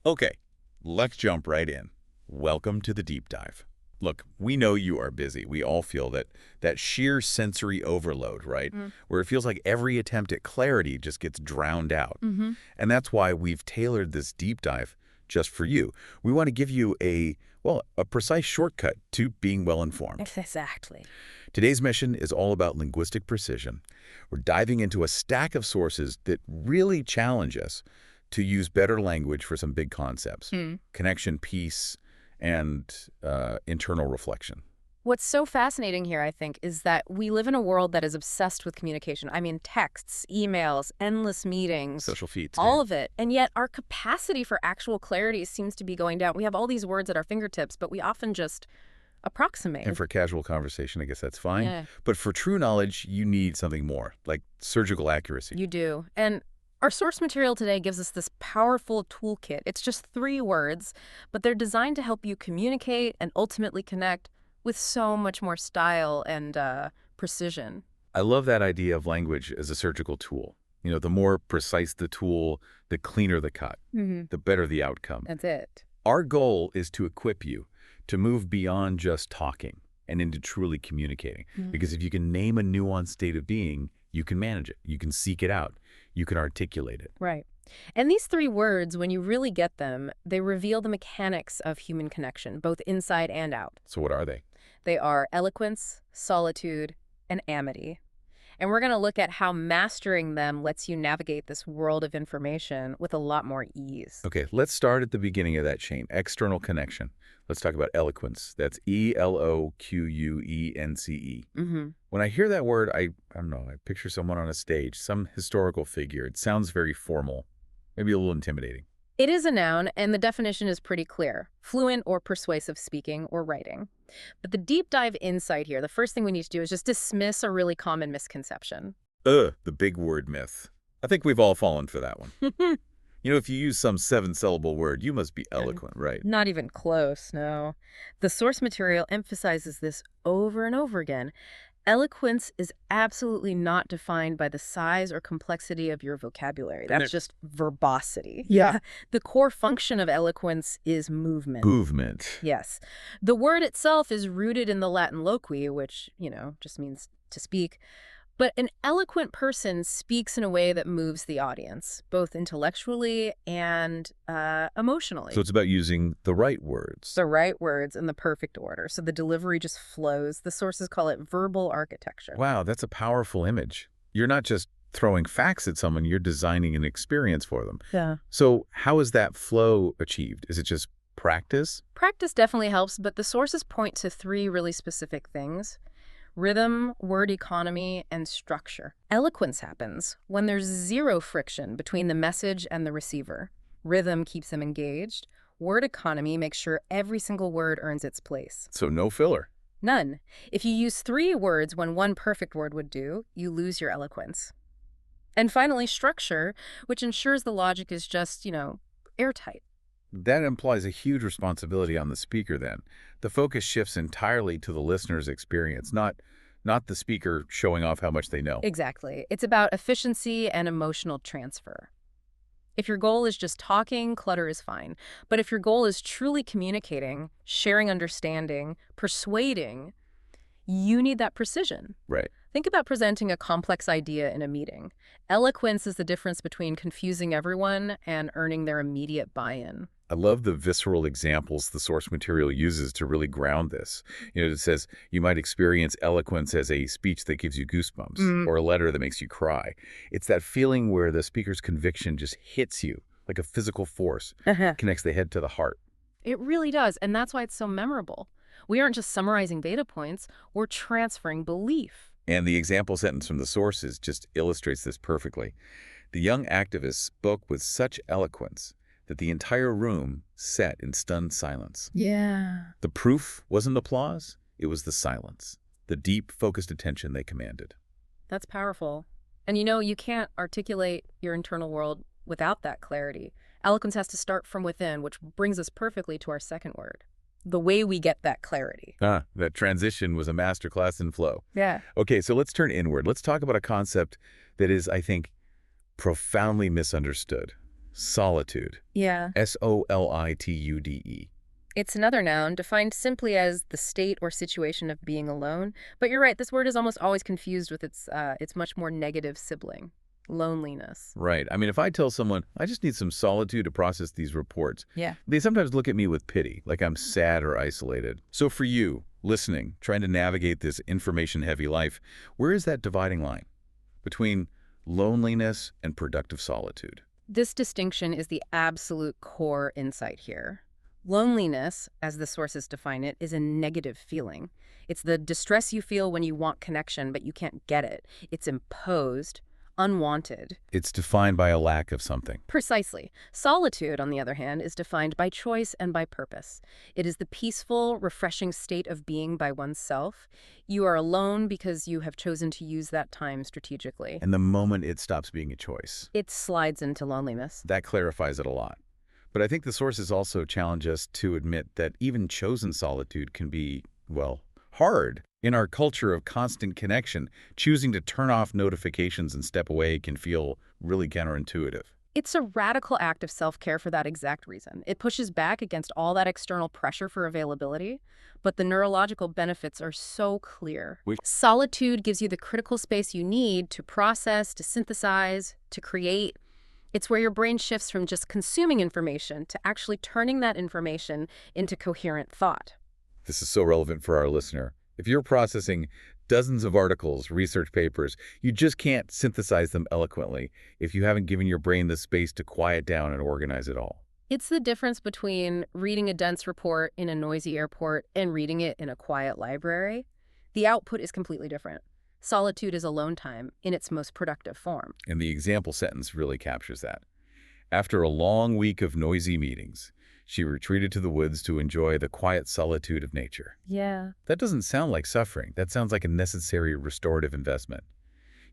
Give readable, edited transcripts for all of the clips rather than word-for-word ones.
Okay, let's jump right in. Welcome to the deep dive. Look, we know you are busy. We all feel that sheer sensory overload, right? Mm. Where it feels like every attempt at clarity just gets drowned out. Mm-hmm. And that's why we've tailored this deep dive just for you. We want to give you a precise shortcut to being well informed. Exactly. Today's mission is all about linguistic precision. We're diving into a stack of sources that really challenge us to use better language for some big concepts. Mm. Connection, peace, and internal reflection. What's so fascinating here, I think, is that we live in a world that is obsessed with communication. I mean, texts, emails, endless meetings, Social feeds. all of it. And yet our capacity for actual clarity seems to be going down. We have all these words at our fingertips, but we often just approximate. And for casual conversation, I guess that's fine. Yeah, But for true knowledge, you need something more, like surgical accuracy. you do. And our source material today gives us this powerful toolkit. It's just 3 words, but they're designed to help you communicate and ultimately connect with so much more style and precision. I love that idea of language as a surgical tool. You know, the more precise the tool, the cleaner the cut, Mm-hmm. the better the outcome. That's it. Our goal is to equip you to move beyond just talking and into truly communicating. Mhm. Because if you can name a nuanced state of being, you can manage it. You can seek it out. You can articulate it. Right. And these 3 words, when you really get them, they reveal the mechanics of human connection, both inside and out. So what are they? They are eloquence, solitude, and amity. And we're going to look at how mastering them lets you navigate this world of information with a lot more ease. Okay, let's start at the beginning of that chain, external connection. Let's talk about eloquence. That's Eloquence. Mm-hmm. When I hear that word, I don't know, I picture someone on a stage, some historical figure. It sounds very formal, maybe a little intimidating. It is a noun, and the definition is pretty clear: fluent or persuasive speaking or writing. But the deep dive insight here, the first thing we need to do is just dismiss a really common misconception. The big word myth. I think we've all fallen for that one. You know, if you use some 7-syllable word, you must be eloquent, right? Not even close, no. The source material emphasizes this over and over again. Eloquence is absolutely not defined by the size or complexity of your vocabulary. And That's just verbosity. Yeah. The core function of eloquence is movement. Movement. Yes. The word itself is rooted in the Latin loqui, which, just means to speak. But an eloquent person speaks in a way that moves the audience, both intellectually and emotionally. So it's about using the right words. The right words in the perfect order. So the delivery just flows. The sources call it verbal architecture. Wow, that's a powerful image. You're not just throwing facts at someone, you're designing an experience for them. Yeah. So how is that flow achieved? Is it just practice? Practice definitely helps, but the sources point to 3 really specific things: rhythm, word economy, and structure. Eloquence happens when there's 0 friction between the message and the receiver. Rhythm keeps them engaged. Word economy makes sure every single word earns its place. So no filler. None. If you use 3 words when 1 perfect word would do, you lose your eloquence. And finally, structure, which ensures the logic is just, airtight. That implies a huge responsibility on the speaker then. The focus shifts entirely to the listener's experience, not the speaker showing off how much they know. Exactly. It's about efficiency and emotional transfer. If your goal is just talking, clutter is fine. But if your goal is truly communicating, sharing understanding, persuading, you need that precision. Right. Think about presenting a complex idea in a meeting. Eloquence is the difference between confusing everyone and earning their immediate buy-in. I love the visceral examples the source material uses to really ground this. You know, it says you might experience eloquence as a speech that gives you goosebumps or a letter that makes you cry. It's that feeling where the speaker's conviction just hits you like a physical force, connects the head to the heart. It really does, and that's why it's so memorable. We aren't just summarizing data points, we're transferring belief. And the example sentence from the sources just illustrates this perfectly. The young activist spoke with such eloquence that the entire room sat in stunned silence. Yeah. The proof wasn't applause, it was the silence, the deep, focused attention they commanded. That's powerful. And you can't articulate your internal world without that clarity. Eloquence has to start from within, which brings us perfectly to our second word: the way we get that clarity. That transition was a masterclass in flow. Yeah. Okay, so let's turn inward. Let's talk about a concept that is, I think, profoundly misunderstood: Solitude. Yeah. Solitude. It's another noun defined simply as the state or situation of being alone. But you're right, this word is almost always confused with its much more negative sibling, loneliness. Right. I mean, if I tell someone, I just need some solitude to process these reports, Yeah. they sometimes look at me with pity, like I'm sad or isolated. So for you, listening, trying to navigate this information-heavy life, where is that dividing line between loneliness and productive solitude? This distinction is the absolute core insight here. Loneliness, as the sources define it, is a negative feeling. It's the distress you feel when you want connection, but you can't get it. It's imposed, unwanted. It's defined by a lack of something. Precisely. Solitude, on the other hand, is defined by choice and by purpose. It is the peaceful, refreshing state of being by oneself. You are alone because you have chosen to use that time strategically. And the moment it stops being a choice, It slides into loneliness. that clarifies it a lot. But I think the sources also challenge us to admit that even chosen solitude can be, well, hard. In our culture of constant connection, choosing to turn off notifications and step away can feel really counterintuitive. It's a radical act of self-care for that exact reason. It pushes back against all that external pressure for availability, but the neurological benefits are so clear. Solitude gives you the critical space you need to process, to synthesize, to create. It's where your brain shifts from just consuming information to actually turning that information into coherent thought. This is so relevant for our listener. If you're processing dozens of articles, research papers, you just can't synthesize them eloquently if you haven't given your brain the space to quiet down and organize it all. It's the difference between reading a dense report in a noisy airport and reading it in a quiet library. The output is completely different. Solitude is alone time in its most productive form. And the example sentence really captures that. After a long week of noisy meetings, she retreated to the woods to enjoy the quiet solitude of nature. Yeah. That doesn't sound like suffering. That sounds like a necessary restorative investment.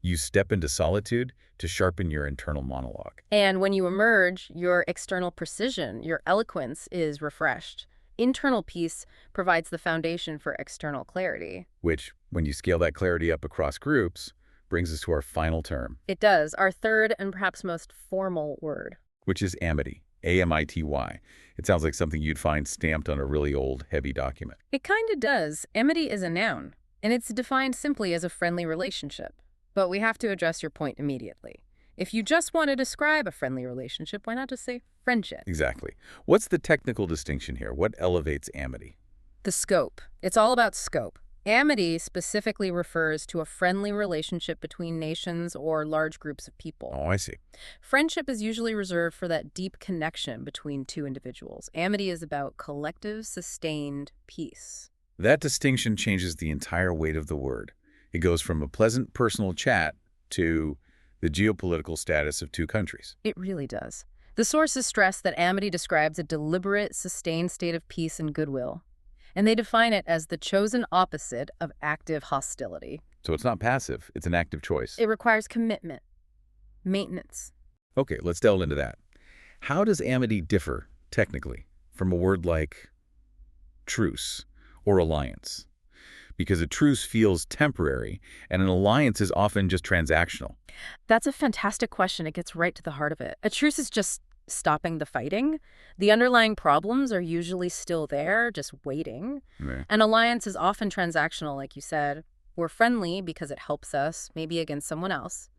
You step into solitude to sharpen your internal monologue. And when you emerge, your external precision, your eloquence is refreshed. Internal peace provides the foundation for external clarity. Which, when you scale that clarity up across groups, brings us to our final term. It does, our third and perhaps most formal word. Which is amity, A-M-I-T-Y. It sounds like something you'd find stamped on a really old, heavy document. It kind of does. Amity is a noun, and it's defined simply as a friendly relationship. But we have to address your point immediately. If you just want to describe a friendly relationship, why not just say friendship? Exactly. What's the technical distinction here? What elevates amity? The scope. It's all about scope. Amity specifically refers to a friendly relationship between nations or large groups of people. Oh, I see. Friendship is usually reserved for that deep connection between two individuals. Amity is about collective, sustained peace. That distinction changes the entire weight of the word. It goes from a pleasant personal chat to the geopolitical status of two countries. It really does. The sources stress that amity describes a deliberate, sustained state of peace and goodwill, and they define it as the chosen opposite of active hostility. So it's not passive, it's an active choice. It requires commitment, maintenance. Okay, let's delve into that. How does amity differ, technically, from a word like truce or alliance? Because a truce feels temporary, and an alliance is often just transactional. That's a fantastic question. It gets right to the heart of it. A truce is just stopping the fighting. The underlying problems are usually still there, just waiting. Yeah. An alliance is often transactional, like you said. We're friendly because it helps us, maybe against someone else.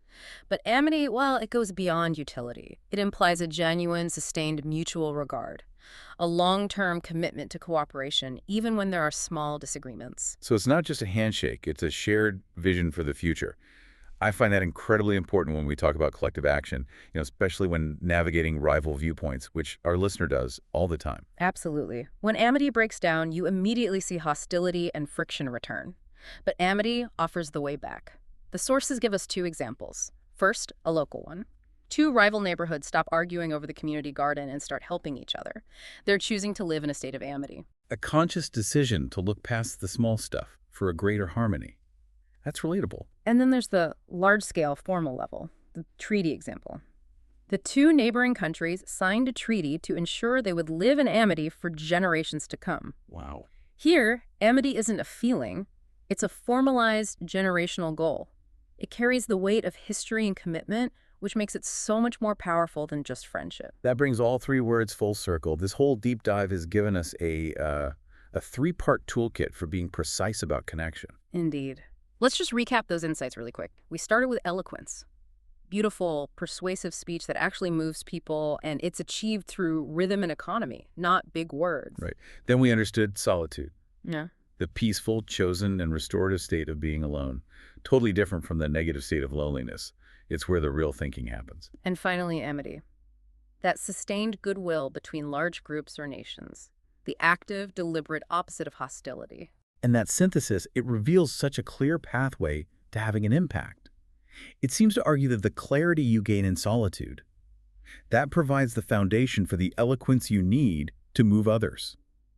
But amity, well, it goes beyond utility. It implies a genuine, sustained mutual regard, a long-term commitment to cooperation, even when there are small disagreements. So it's not just a handshake, it's a shared vision for the future. I find that incredibly important when we talk about collective action, especially when navigating rival viewpoints, which our listener does all the time. Absolutely. When amity breaks down, you immediately see hostility and friction return. But amity offers the way back. The sources give us two examples. First, a local one. Two rival neighborhoods stop arguing over the community garden and start helping each other. They're choosing to live in a state of amity. A conscious decision to look past the small stuff for a greater harmony. That's relatable. And then there's the large-scale formal level, the treaty example. The two neighboring countries signed a treaty to ensure they would live in amity for generations to come. Wow. Here, amity isn't a feeling, it's a formalized generational goal. It carries the weight of history and commitment which makes it so much more powerful than just friendship. That brings all three words full circle. This whole deep dive has given us a three-part toolkit for being precise about connection. Indeed. Let's just recap those insights really quick. We started with eloquence. Beautiful, persuasive speech that actually moves people, and it's achieved through rhythm and economy, not big words. Right. Then we understood solitude, Yeah. the peaceful, chosen, and restorative state of being alone. Totally different from the negative state of loneliness. It's where the real thinking happens. And finally, amity. That sustained goodwill between large groups or nations. The active, deliberate opposite of hostility. And that synthesis, it reveals such a clear pathway to having an impact. It seems to argue that the clarity you gain in solitude, that provides the foundation for the eloquence you need to move others.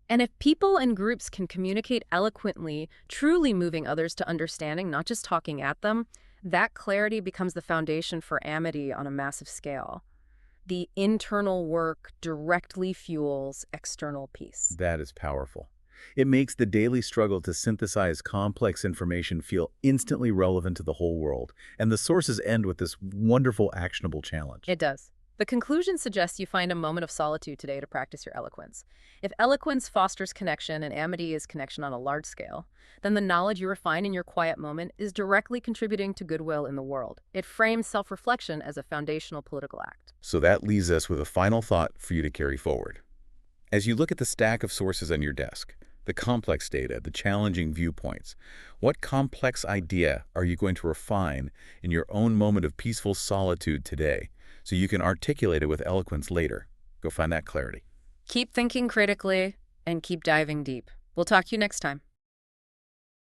And if people and groups can communicate eloquently, truly moving others to understanding, not just talking at them, that clarity becomes the foundation for amity on a massive scale. The internal work directly fuels external peace. That is powerful. It makes the daily struggle to synthesize complex information feel instantly relevant to the whole world, and the sources end with this wonderful, actionable challenge. It does. The conclusion suggests you find a moment of solitude today to practice your eloquence. If eloquence fosters connection and amity is connection on a large scale, then the knowledge you refine in your quiet moment is directly contributing to goodwill in the world. It frames self-reflection as a foundational political act. So that leaves us with a final thought for you to carry forward. As you look at the stack of sources on your desk, the complex data, the challenging viewpoints, what complex idea are you going to refine in your own moment of peaceful solitude today so you can articulate it with eloquence later? Go find that clarity. Keep thinking critically and keep diving deep. We'll talk to you next time.